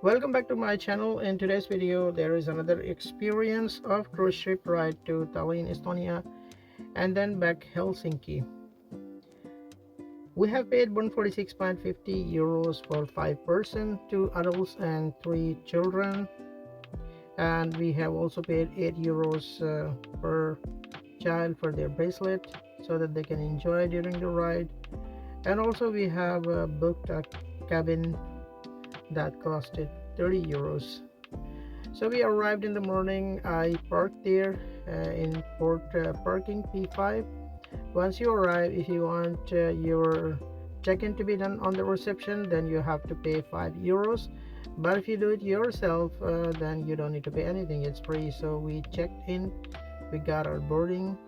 Welcome back to my channel. In today's video there is another experience of cruise ship ride to Tallinn, Estonia and then back Helsinki. We have paid 146.50 euros for 5 person, 2 adults and 3 children, and we have also paid 8 euros per child for their bracelet so that they can enjoy during the ride. And also we have booked a cabin that costed 30 euros. So we arrived in the morning. I parked there in port parking P5. Once you arrive, if you want your check-in to be done on the reception, then you have to pay 5 euros. But if you do it yourself, then you don't need to pay anything. It's free. So we checked in, we got our boarding,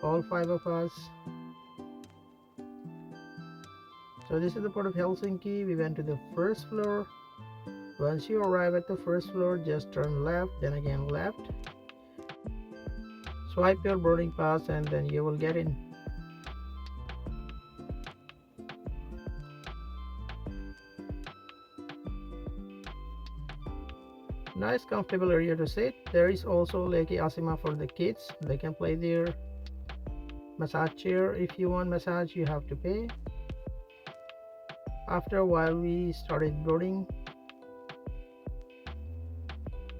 all 5 of us. So this is the port of Helsinki. We went to the first floor. Once you arrive at the first floor, just turn left, then again left. Swipe your boarding pass and then you will get in. Nice comfortable area to sit. There is also Lake Asima for the kids. They can play there. Massage chair. If you want massage, you have to pay. After a while we started boarding.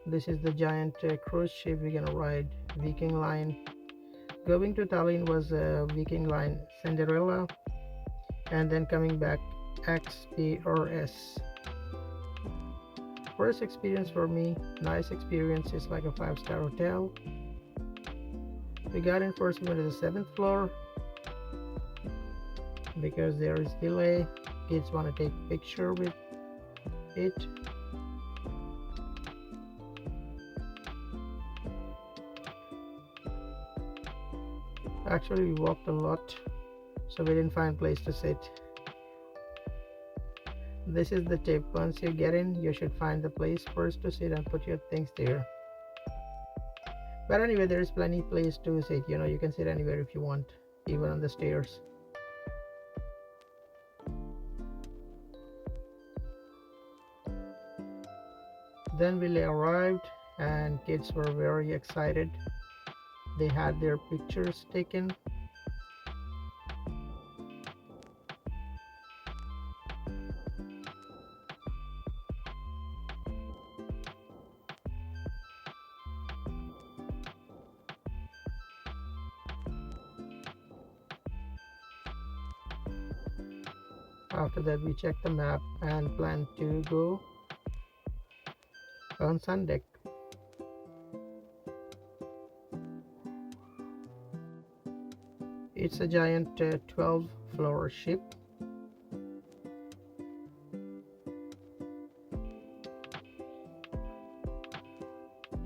This is the giant cruise ship we're gonna ride, Viking Line. Going to Tallinn was Viking Line Cinderella, and then coming back XPRS. First experience for me, nice experience. It's like a 5-star hotel. We got in first, we went to the 7th floor because there is delay. Kids want to take picture with it. Actually we walked a lot, so we didn't find place to sit. This is the tip. Once you get in, you should find the place first to sit and put your things there. But anyway, there is plenty place to sit. You can sit anywhere if you want, even on the stairs. Then we arrived and kids were very excited. They had their pictures taken. After that we checked the map and planned to go on sun deck. It's a giant 12-floor ship.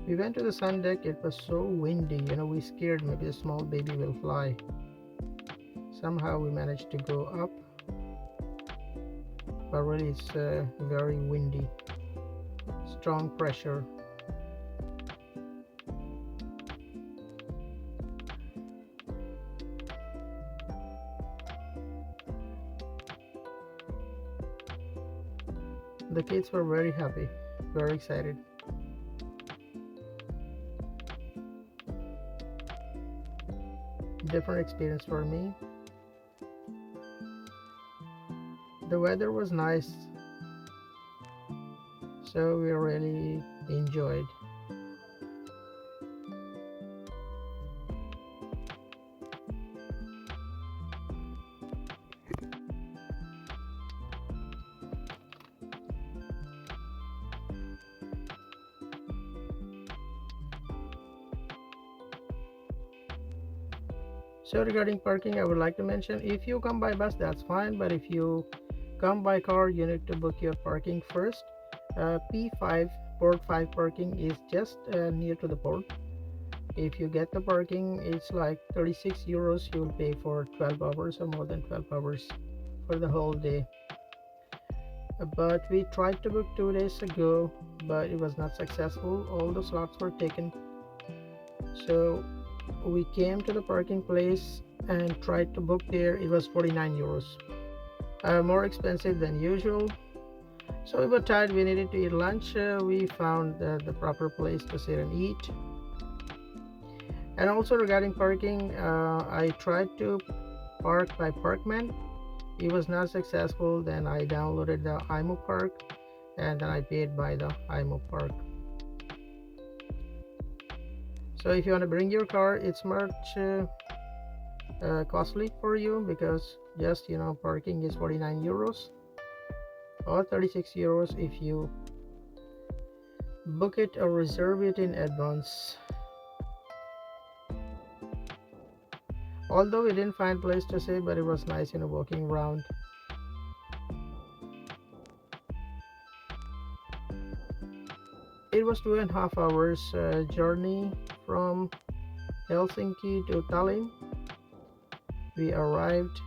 We went to the sun deck. It was so windy, we scared maybe the small baby will fly. Somehow we managed to go up, but really it's very windy, strong pressure. The kids were very happy, very excited. Different experience for me. The weather was nice, so we really enjoyed. So regarding parking, I would like to mention, if you come by bus, that's fine, but if you come by car, you need to book your parking first. P5 port 5 parking is just near to the port. If you get the parking, it's like 36 euros. You will pay for 12 hours or more than 12 hours for the whole day. But we tried to book 2 days ago, but it was not successful. All the slots were taken. So we came to the parking place and tried to book there. It was 49 euros, more expensive than usual. So we were tired, we needed to eat lunch. We found the proper place to sit and eat. And also regarding parking, I tried to park by Parkman. It was not successful. Then I downloaded the IMO Park, and then I paid by the IMO Park. So if you want to bring your car, it's much costly for you, because just parking is 49 euros or 36 euros if you book it or reserve it in advance. Although we didn't find place to sit, but it was nice walking around. It was 2.5 hours journey from Helsinki to Tallinn. We arrived.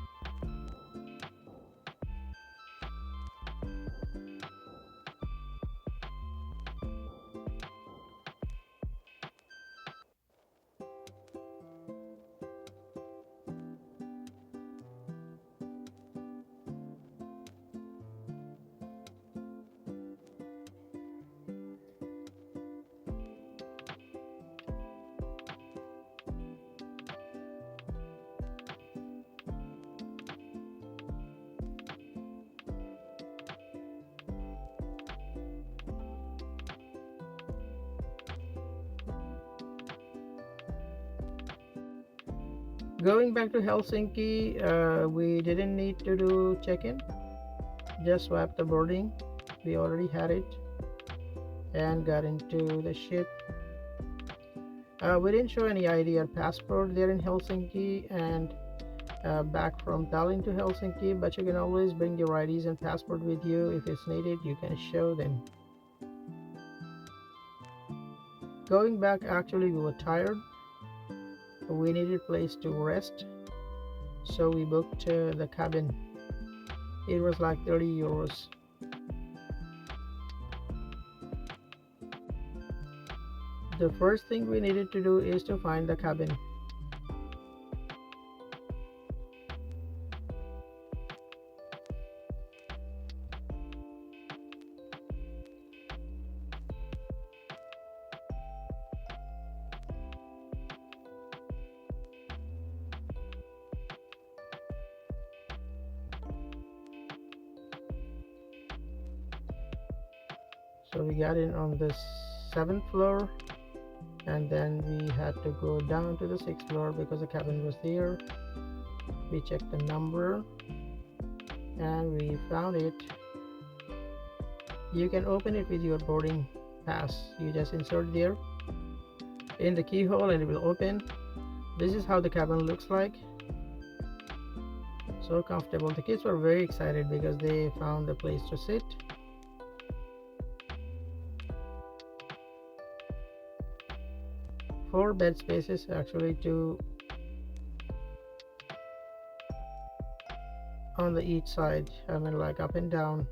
Going back to Helsinki, we didn't need to do check-in, just swipe the boarding. We already had it and got into the ship. We didn't show any ID or passport there in Helsinki, and back from Tallinn to Helsinki, but you can always bring your IDs and passport with you. If it's needed, you can show them. Going back, actually we were tired. We needed a place to rest, so we booked the cabin. It was like 30 euros. The first thing we needed to do is to find the cabin. So we got in on the 7th floor, and then we had to go down to the 6th floor because the cabin was there. We checked the number and we found it. You can open it with your boarding pass. You just insert there in the keyhole and it will open. This is how the cabin looks like. So comfortable. The kids were very excited because they found a place to sit. 4 bed spaces, actually 2 on the each side, like up and down.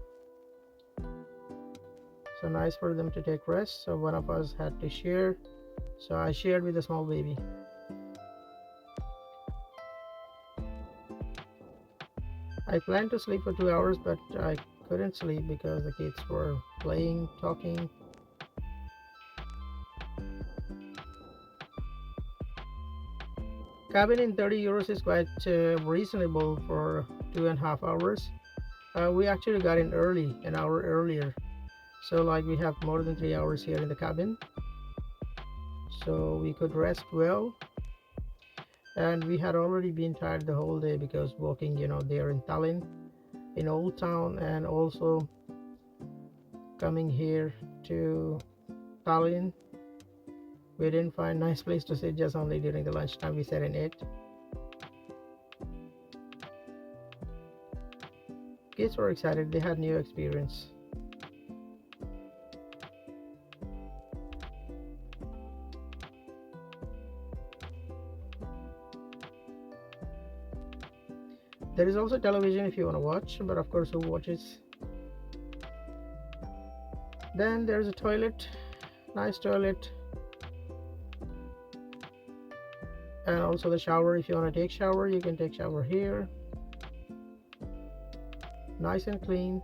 So nice for them to take rest. So one of us had to share, so I shared with a small baby. I planned to sleep for 2 hours, but I couldn't sleep because the kids were playing, talking. Cabin in 30 euros is quite reasonable for 2.5 hours. We actually got in early, an hour earlier. So we have more than 3 hours here in the cabin. So we could rest well. And we had already been tired the whole day because walking, there in Tallinn, in Old Town, and also coming here to Tallinn. We didn't find a nice place to sit, just only during the lunchtime we sat and ate. Kids were excited, they had new experience. There is also television if you want to watch, but of course who watches? Then there's a toilet, nice toilet. And also the shower. If you want to take shower, you can take shower here. Nice and clean.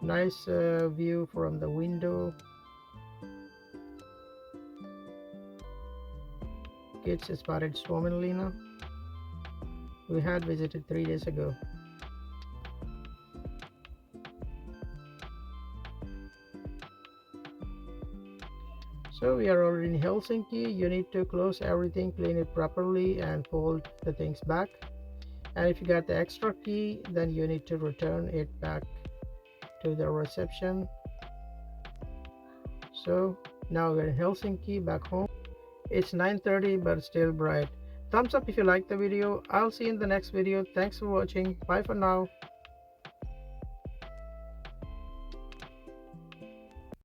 Nice view from the window. Kids spotted Suomenlinna. We had visited 3 days ago. So we are already in Helsinki. You need to close everything, clean it properly, and fold the things back. And if you got the extra key, then you need to return it back to the reception. So now we're in Helsinki, back home. It's 9:30 but still bright. Thumbs up if you like the video. I'll see you in the next video. Thanks for watching. Bye for now.